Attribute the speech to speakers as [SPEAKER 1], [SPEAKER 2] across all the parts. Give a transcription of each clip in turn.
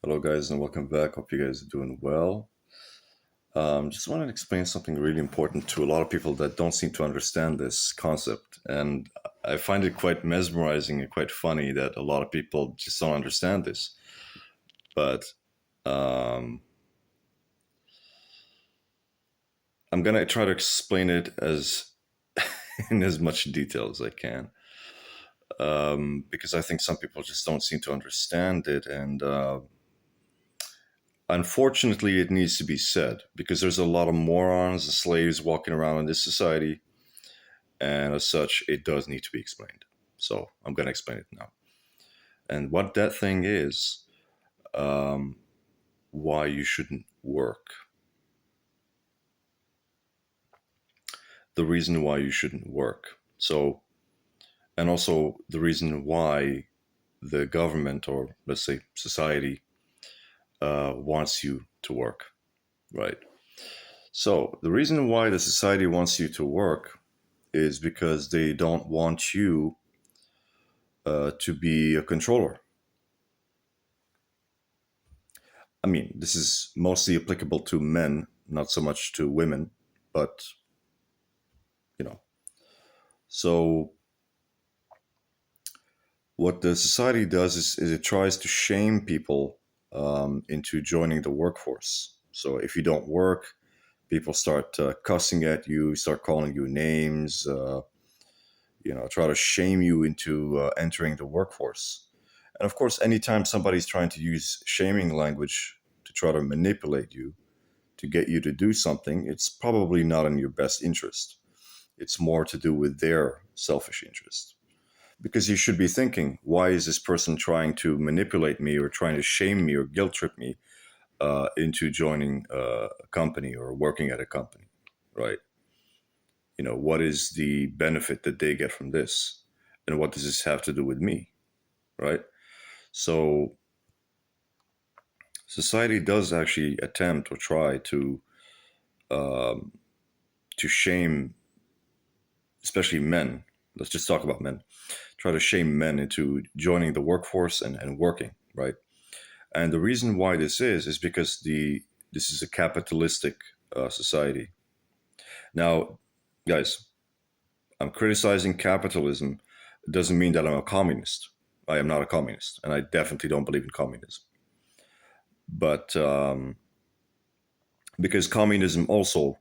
[SPEAKER 1] Hello, guys, and welcome back. Hope you guys are doing well. Just wanted to explain something really important to a lot of people that don't seem to understand this concept. And I find it quite mesmerizing and quite funny that a lot of people just don't understand this. But um, I'm going to try to explain it as in as much detail as I can, because I think some people just don't seem to understand it. And unfortunately, it needs to be said because there's a lot of morons and slaves walking around in this society, and as such, it does need to be explained. So I'm going to explain it now. And what that thing is, um, why you shouldn't work. The reason why you shouldn't work. So, and also the reason why the government, or let's say society, wants you to work, right? So the reason why the society wants you to work is because they don't want you to be a controller. I mean, this is mostly applicable to men, not so much to women, but you know. So what the society does is it tries to shame people into joining the workforce. So if you don't work, people start cussing at you, start calling you names, try to shame you into entering the workforce. And of course, anytime somebody's trying to use shaming language to try to manipulate you, to get you to do something, it's probably not in your best interest. It's more to do with their selfish interest. Because you should be thinking, why is this person trying to manipulate me or trying to shame me or guilt trip me into joining a company or working at a company, right? What is the benefit that they get from this? And what does this have to do with me, right? So society does actually attempt or try um, to shame, especially men. Let's just talk about men. Try to shame men into joining the workforce and working, right? And the reason why this is because this is a capitalistic society. Now, guys, I'm criticizing capitalism. It doesn't mean that I'm a communist. I am not a communist, and I definitely don't believe in communism. But because communism also,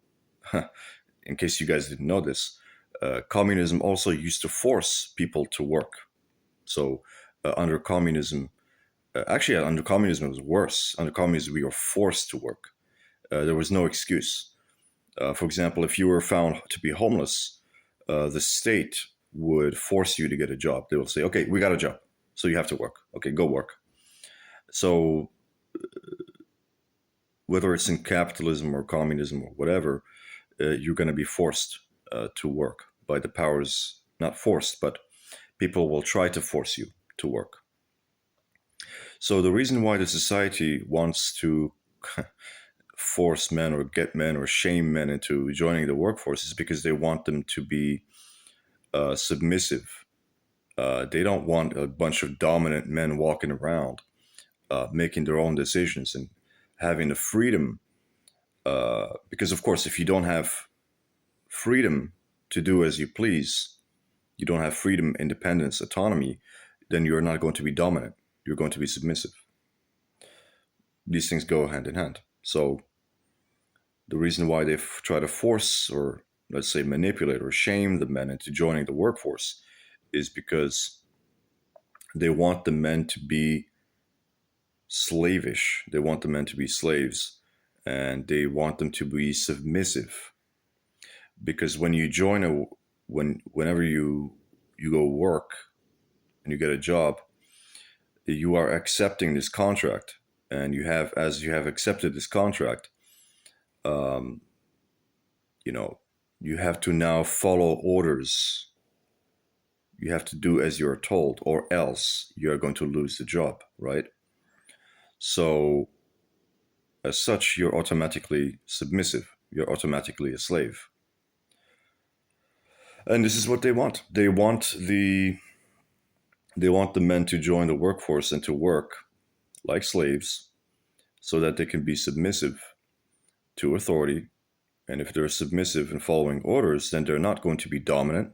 [SPEAKER 1] in case you guys didn't know this, communism also used to force people to work. So under communism, actually, under communism, it was worse. Under communism, we were forced to work. There was no excuse. For example, if you were found to be homeless, the state would force you to get a job. They will say, okay, we got a job. So you have to work. Okay, go work. So whether it's in capitalism or communism or whatever, you're going to be forced to work by the powers, not forced, but people will try to force you to work. So the reason why the society wants to force men or get men or shame men into joining the workforce is because they want them to be submissive. They don't want a bunch of dominant men walking around making their own decisions and having the freedom. Because, of course, if you don't have freedom to do as you please, you don't have freedom, independence, autonomy, then you're not going to be dominant. You're going to be submissive. These things go hand in hand. So the reason why they try to force or let's say manipulate or shame the men into joining the workforce is because they want the men to be slavish. They want the men to be slaves and they want them to be submissive. Because when you join whenever you go work and you get a job, you are accepting this contract, and as you have accepted this contract, um, you know, you have to now follow orders. You have to do as you're told, or else you're going to lose the job, right? So, as such, you're automatically submissive. You're automatically a slave. And this is what they want. They want the men to join the workforce and to work like slaves, so that they can be submissive to authority. And if they're submissive and following orders, then they're not going to be dominant.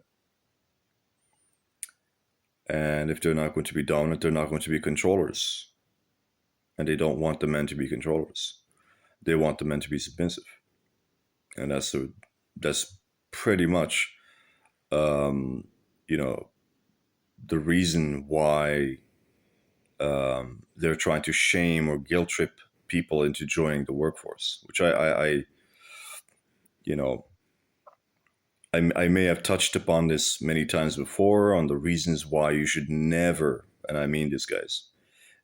[SPEAKER 1] And if they're not going to be dominant, they're not going to be controllers. And they don't want the men to be controllers. They want the men to be submissive. And that's pretty much, um, you know, the reason why they're trying to shame or guilt trip people into joining the workforce, which I you know, I may have touched upon this many times before on the reasons why you should never, and I mean this, guys,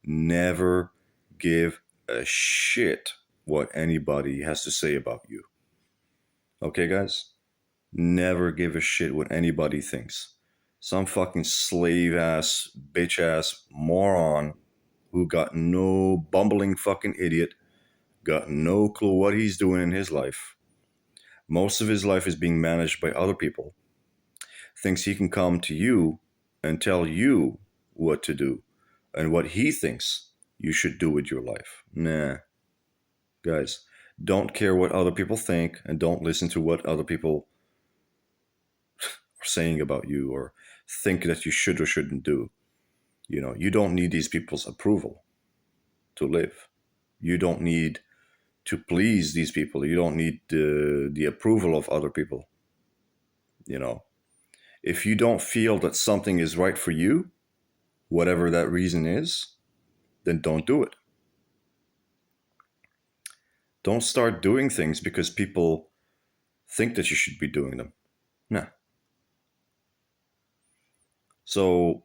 [SPEAKER 1] never give a shit what anybody has to say about you. Okay, guys? Never give a shit what anybody thinks. Some fucking slave ass, bitch ass moron who got no bumbling fucking idiot, got no clue what he's doing in his life. Most of his life is being managed by other people. Thinks he can come to you and tell you what to do and what he thinks you should do with your life. Nah. Guys, don't care what other people think and don't listen to what other people are saying about you or think that you should or shouldn't do. You know, you don't need these people's approval to live. You don't need to please these people. You don't need the approval of other people. You know, if you don't feel that something is right for you, whatever that reason is, then don't do it. Don't start doing things because people think that you should be doing them. Nah. So,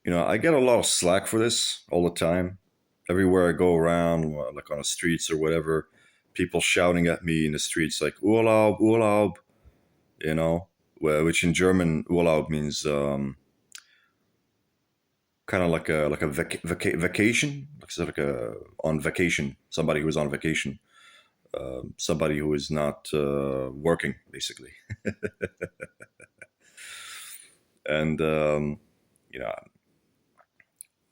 [SPEAKER 1] you know, I get a lot of slack for this all the time. Everywhere I go around, like on the streets or whatever, people shouting at me in the streets like Urlaub, Urlaub, you know, which in German Urlaub means kind of like a vacation, like a on vacation, somebody who is on vacation, somebody who is not working, basically. And you know,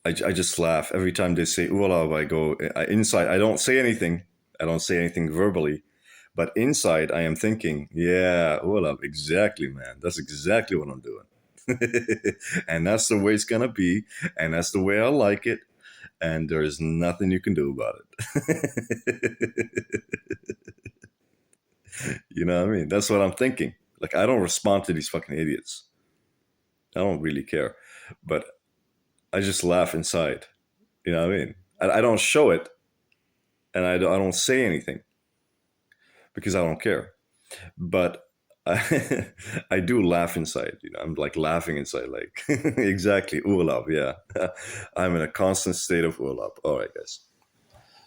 [SPEAKER 1] I just laugh every time they say Urlaub. I go inside. I don't say anything. I don't say anything verbally, but inside I am thinking, yeah, Urlaub, exactly, man. That's exactly what I'm doing. And that's the way it's gonna be, and that's the way I like it, and there is nothing you can do about it. You know what I mean? That's what I'm thinking. Like, I don't respond to these fucking idiots. I don't really care, but I just laugh inside. You know what I mean? I don't show it, and I don't say anything because I don't care. But I, I do laugh inside. You know, I'm like laughing inside, like exactly Urlaub. Yeah, I'm in a constant state of Urlaub. All right, guys.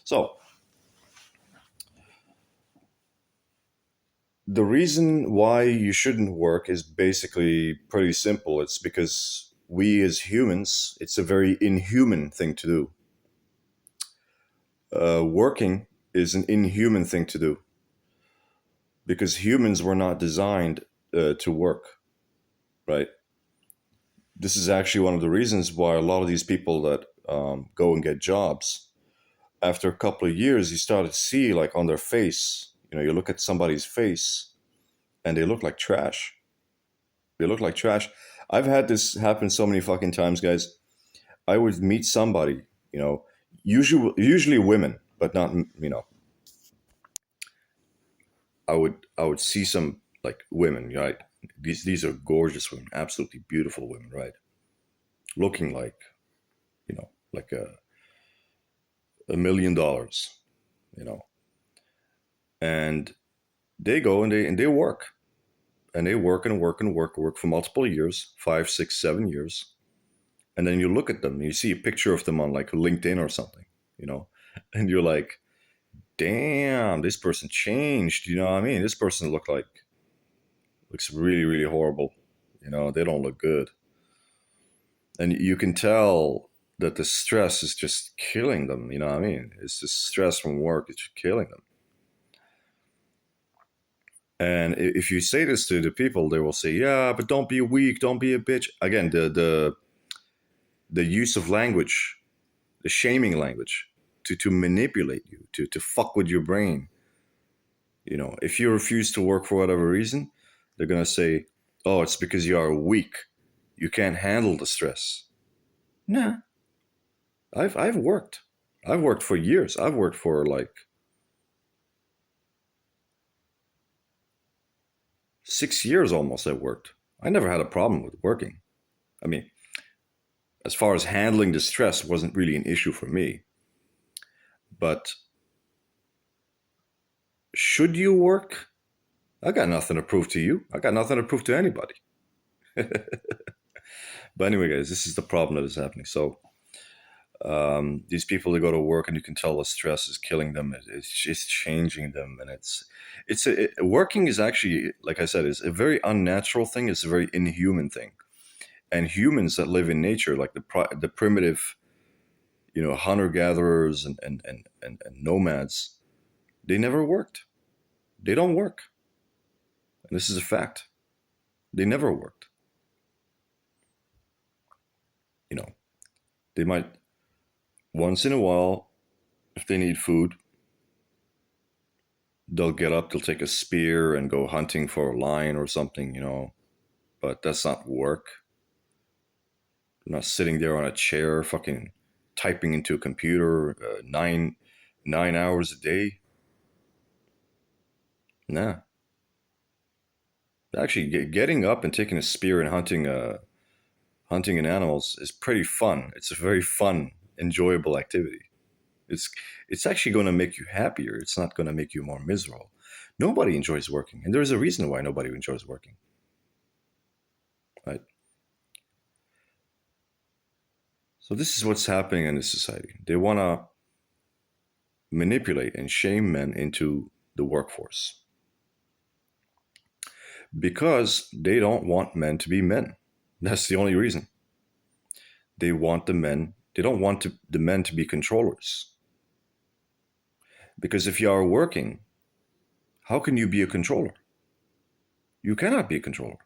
[SPEAKER 1] So the reason why you shouldn't work is basically pretty simple. It's because we as humans, it's a very inhuman thing to do. Working is an inhuman thing to do because humans were not designed to work, right? This is actually one of the reasons why a lot of these people that go and get jobs, after a couple of years, you start to see like on their face, you know, you look at somebody's face and they look like trash. They look like trash. I've had this happen so many fucking times, guys. I would meet somebody, you know, usually women, but not, you know, I would see some like women, right? These are gorgeous women, absolutely beautiful women, right? Looking like, you know, like $1 million, you know, and they go and they work and they work and work and work for multiple years, 5, 6, 7 years, and then you look at them and you see a picture of them on like LinkedIn or something, you know, and you're like, damn, this person changed. You know what I mean? This person looks really, really horrible. You know, they don't look good. And you can tell that the stress is just killing them. You know what I mean? It's the stress from work that's killing them. And if you say this to the people, they will say, "Yeah, but don't be weak, don't be a bitch." Again, the use of language the shaming language, to manipulate you, to fuck with your brain. If you refuse to work for whatever reason, they're gonna say, "Oh, it's because you are weak. You can't handle the stress." Nah, I've worked. I've worked for years. I've worked for like 6 years almost. I've worked. I never had a problem with working. I mean, as far as handling the stress wasn't really an issue for me. But should you work? I got nothing to prove to you. I got nothing to prove to anybody. But anyway, guys, this is the problem that is happening. So these people that go to work and you can tell the stress is killing them. It's just changing them, and working is actually, like I said, is a very unnatural thing. It's a very inhuman thing. And humans that live in nature, like the primitive, hunter gatherers and nomads, they never worked. They don't work, and this is a fact. They never worked. You know, they might once in a while, if they need food, they'll get up, they'll take a spear and go hunting for a lion or something. But that's not work. They're not sitting there on a chair, fucking typing into a computer 9 hours a day. Nah. Actually, getting up and taking a spear and hunting in animals is pretty fun. It's a very fun, enjoyable activity. It's it's actually going to make you happier. It's not going to make you more miserable. Nobody enjoys working, and there's a reason why nobody enjoys working. Right? So this is what's happening in this society. They want to manipulate and shame men into the workforce because they don't want men to be men. That's the only reason. They want the men. They don't want the men to be controllers. Because if you are working, how can you be a controller? You cannot be a controller.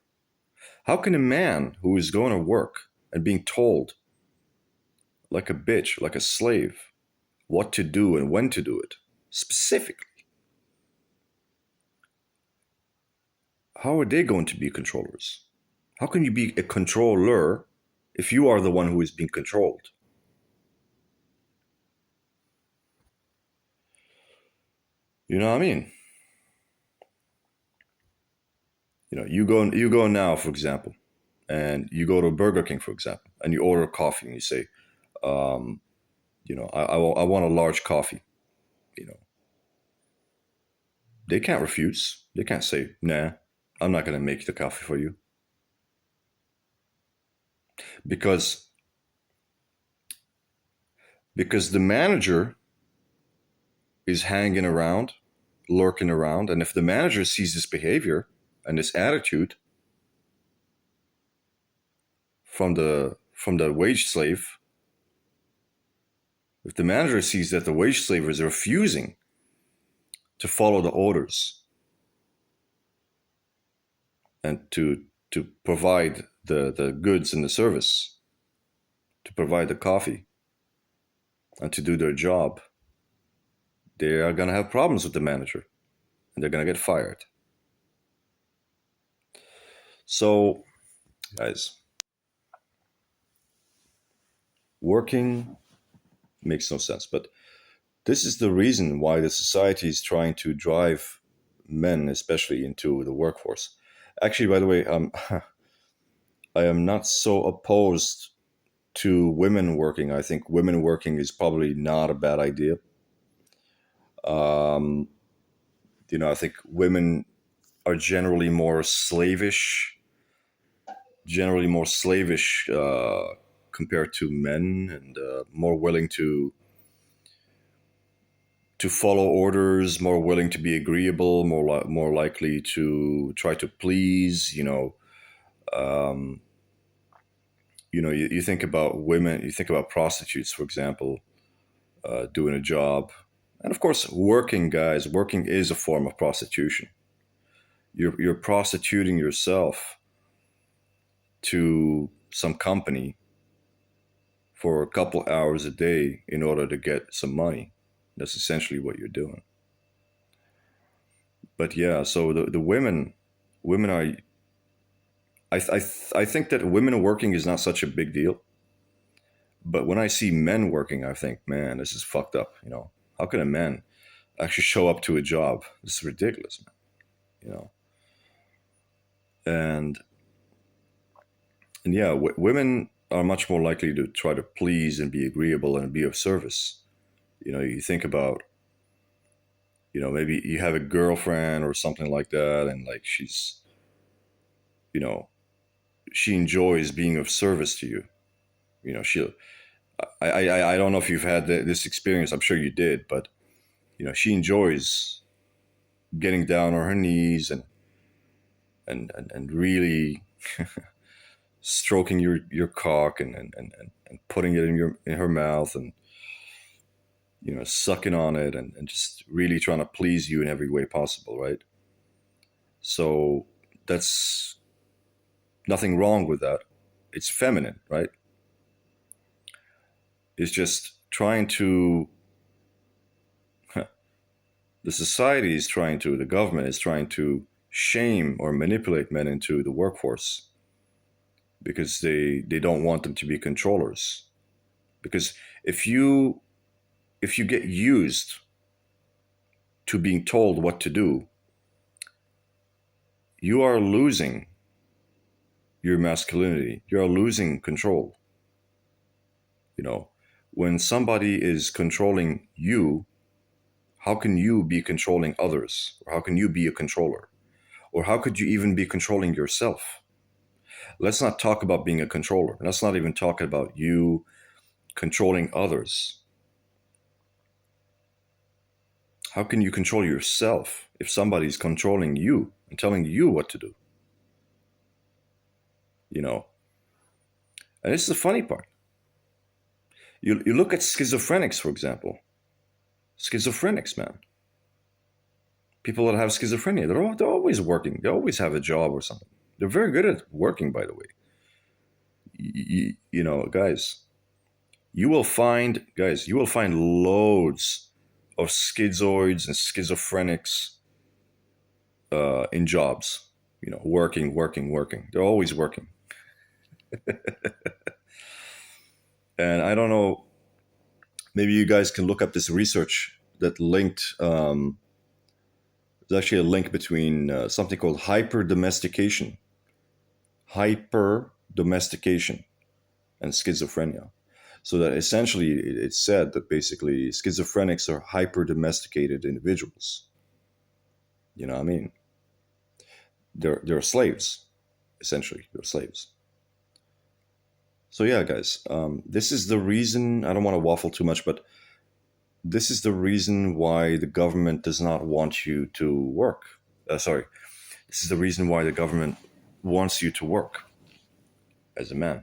[SPEAKER 1] How can a man who is going to work and being told, like a bitch, like a slave, what to do and when to do it, specifically, how are they going to be controllers? How can you be a controller if you are the one who is being controlled? You know what I mean? You go now, for example, and you go to Burger King, for example, and you order coffee and you say, um, I want a large coffee. You know, they can't refuse. They can't say, nah, I'm not going to make the coffee for you. Because the manager is hanging around, lurking around, and if the manager sees this behavior and this attitude from the wage slave, if the manager sees that the wage slave is refusing to follow the orders and to provide the goods and the service, to provide the coffee and to do their job, they are going to have problems with the manager and they're going to get fired. So, guys, working makes no sense. But this is the reason why the society is trying to drive men, especially, into the workforce. Actually, by the way, I am not so opposed to women working. I think women working is probably not a bad idea. Um, I think women are generally more slavish compared to men, and more willing to follow orders, more willing to be agreeable, more likely to try to please. Um, you think about women, you think about prostitutes, for example, doing a job, and of course, working guys. Working is a form of prostitution. You're prostituting yourself to some company for a couple hours a day in order to get some money. That's essentially what you're doing. But yeah, so the women are. I think that women working is not such a big deal. But when I see men working, I think, man, this is fucked up. How can a man actually show up to a job? This is ridiculous, man. You know, and yeah, women are much more likely to try to please and be agreeable and be of service. You think about, maybe you have a girlfriend or something like that, and like you know, she enjoys being of service to you. She'll. I don't know if you've had this experience. I'm sure you did, but she enjoys getting down on her knees and really stroking your cock and putting it in her mouth and sucking on it and just really trying to please you in every way possible, right? So that's nothing wrong with that. It's feminine, right? It's just trying to the government is trying to shame or manipulate men into the workforce because they don't want them to be controllers. Because if you get used to being told what to do, you are losing your masculinity. You are losing control. When somebody is controlling you, how can you be controlling others? Or how can you be a controller? Or how could you even be controlling yourself? Let's not talk about being a controller. Let's not even talk about you controlling others. How can you control yourself if somebody's controlling you and telling you what to do? And this is the funny part. You look at schizophrenics, for example. Schizophrenics, man. People that have schizophrenia, they're always working. They always have a job or something. They're very good at working, by the way. Guys, you will find loads of schizoids and schizophrenics in jobs. Working. They're always working. And I don't know, maybe you guys can look up this research that linked, there's actually a link between something called hyperdomestication and schizophrenia. So that essentially it's said that basically schizophrenics are hyper-domesticated individuals. You know what I mean? They're slaves, essentially. They're slaves. So yeah, guys, this is the reason, I don't want to waffle too much, but this is the reason why the government does not want you to work. This is the reason why the government wants you to work as a man.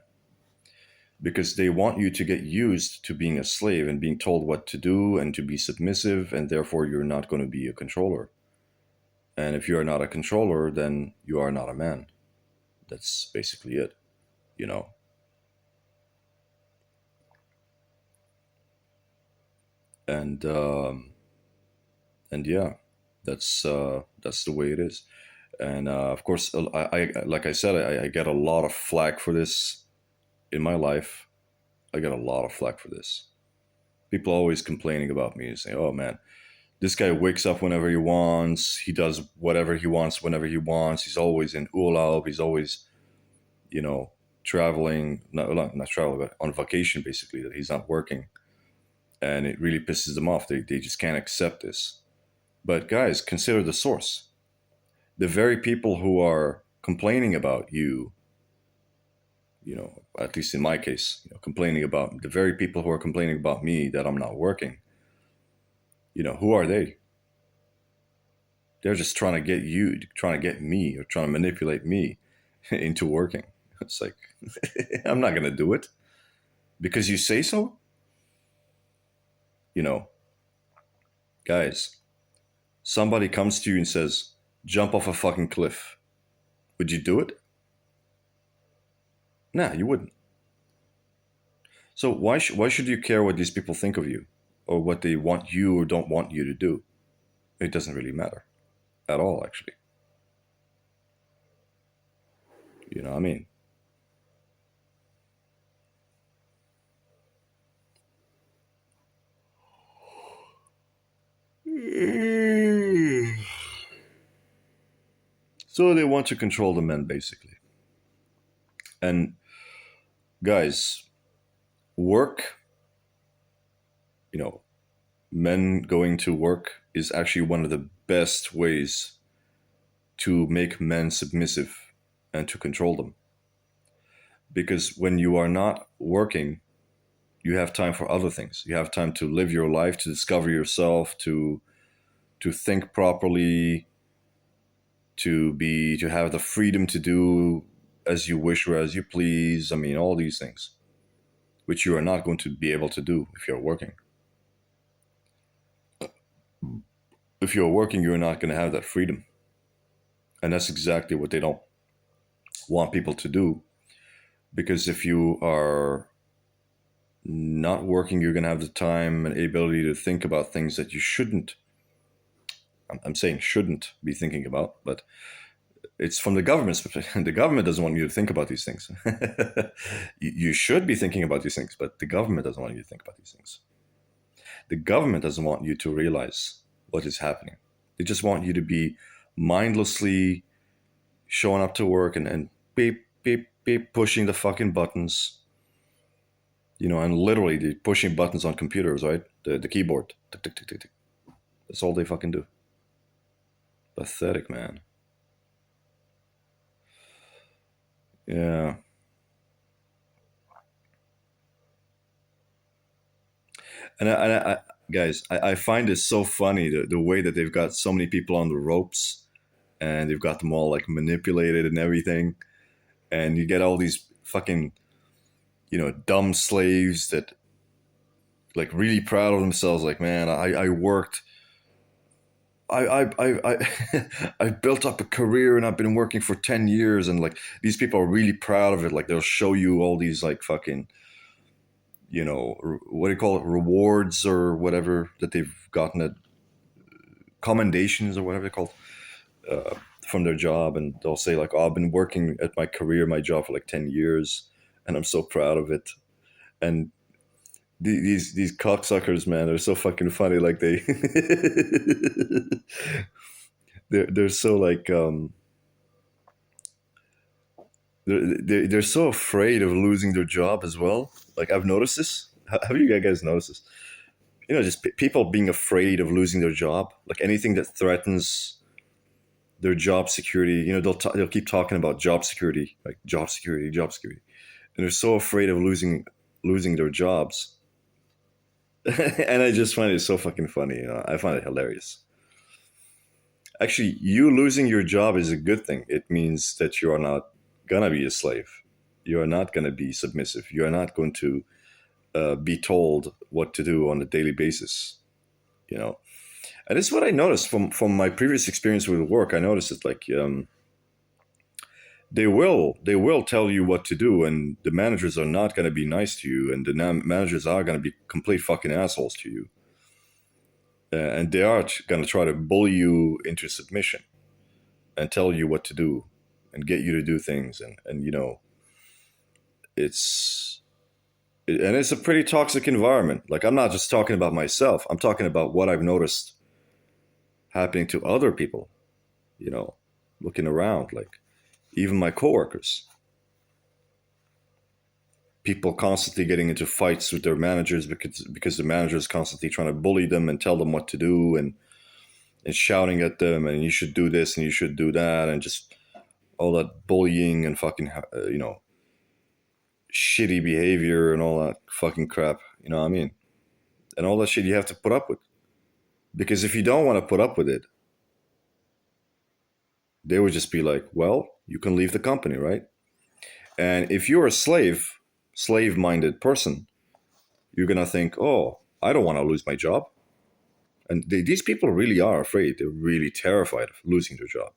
[SPEAKER 1] Because they want you to get used to being a slave and being told what to do and to be submissive, and therefore you're not going to be a controller. And if you are not a controller, then you are not a man. That's basically it, And yeah, that's the way it is. And of course, I like I said, I get a lot of flack for this in my life. I get a lot of flack for this. People always complaining about me and saying, "Oh man, this guy wakes up whenever he wants. He does whatever he wants whenever he wants. He's always in Urlaub. He's always, traveling. Not traveling, but on vacation, basically. That he's not working." And it really pisses them off. They just can't accept this. But guys, consider the source. The very people who are complaining about you, at least in my case, complaining about the very people who are complaining about me that I'm not working, who are they? They're just trying to get me, or trying to manipulate me into working. It's like, I'm not going to do it because you say so. Guys, somebody comes to you and says, jump off a fucking cliff. Would you do it? Nah, you wouldn't. So why should you care what these people think of you, or what they want you or don't want you to do? It doesn't really matter at all, actually. You know what I mean? So they want to control the men, basically. And guys, work, you know, men going to work is actually one of the best ways to make men submissive and to control them. Because when you are not working, you have time for other things. You have time to live your life, to discover yourself, to think properly, to have the freedom to do as you wish or as you please. I mean, all these things, which you are not going to be able to do if you're working. If you're working, you're not going to have that freedom. And that's exactly what they don't want people to do. Because if you are not working, you're going to have the time and ability to think about things that you shouldn't. I'm saying shouldn't be thinking about, but it's from the government's perspective. The government doesn't want you to think about these things. You should be thinking about these things, but the government doesn't want you to think about these things. The government doesn't want you to realize what is happening. They just want you to be mindlessly showing up to work and beep, beep, beep, pushing the fucking buttons. You know, and literally they're pushing buttons on computers, right? The keyboard. Tick, tick, tick, tick, tick. That's all they fucking do. Pathetic, man. Yeah. And guys, I find it so funny the way that they've got so many people on the ropes, and they've got them all like manipulated and everything. And you get all these fucking, dumb slaves that like really proud of themselves. Like, man, I worked. I built up a career and I've been working for 10 years, and like these people are really proud of it. Like they'll show you all these like fucking, what do you call it, rewards or whatever that they've gotten at commendations or whatever they're called, from their job, and they'll say like, "Oh, I've been working at my job for like 10 years, and I'm so proud of it." And these cocksuckers, man, they're so fucking funny. Like they're so like they're so afraid of losing their job as well. Like I've noticed this. Have you guys noticed this? Just people being afraid of losing their job. Like anything that threatens their job security. They'll keep talking about job security, like job security, job security, and they're so afraid of losing their jobs. And I just find it so fucking funny. I find it hilarious. Actually, you losing your job is a good thing. It means that you are not gonna be a slave. You are not gonna be submissive. You are not going to be told what to do on a daily basis. You know, and this is what I noticed from my previous experience with work. I noticed it like they will tell you what to do, and the managers are not going to be nice to you, and the managers are going to be complete fucking assholes to you, and they are going to try to bully you into submission and tell you what to do and get you to do things, and it's and it's a pretty toxic environment. Like I'm not just talking about myself. I'm talking about what I've noticed happening to other people. You know, looking around, like even my coworkers, people constantly getting into fights with their managers because the manager is constantly trying to bully them and tell them what to do, and shouting at them, and you should do this and you should do that, and just all that bullying and fucking shitty behavior and all that fucking crap. You know what I mean? And all that shit you have to put up with, because if you don't want to put up with it, they would just be like, well, you can leave the company, right? And if you're a slave-minded person, you're gonna think, oh, I don't want to lose my job. And these people really are afraid. They're really terrified of losing their job.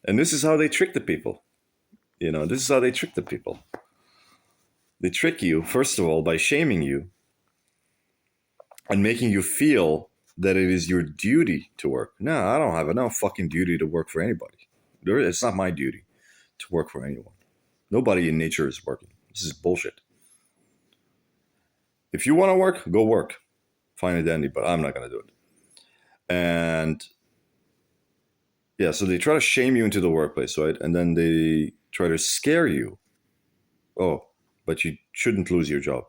[SPEAKER 1] And this is how they trick the people. You know, this is how they trick the people. They trick you, first of all, by shaming you and making you feel that it is your duty to work. No, I don't have no fucking duty to work for anybody. It's not my duty to work for anyone. Nobody in nature is working. This is bullshit. If you want to work, go work. Find a dandy, but I'm not going to do it. And yeah, so they try to shame you into the workplace, right? And then they try to scare you. Oh, but you shouldn't lose your job.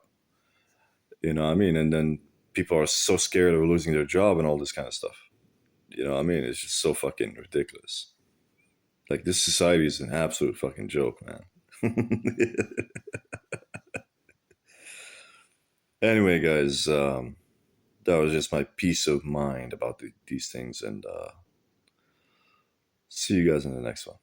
[SPEAKER 1] You know what I mean? And then people are so scared of losing their job and all this kind of stuff. You know what I mean? It's just so fucking ridiculous. Like, this society is an absolute fucking joke, man. Anyway, guys, that was just my peace of mind about these things. And see you guys in the next one.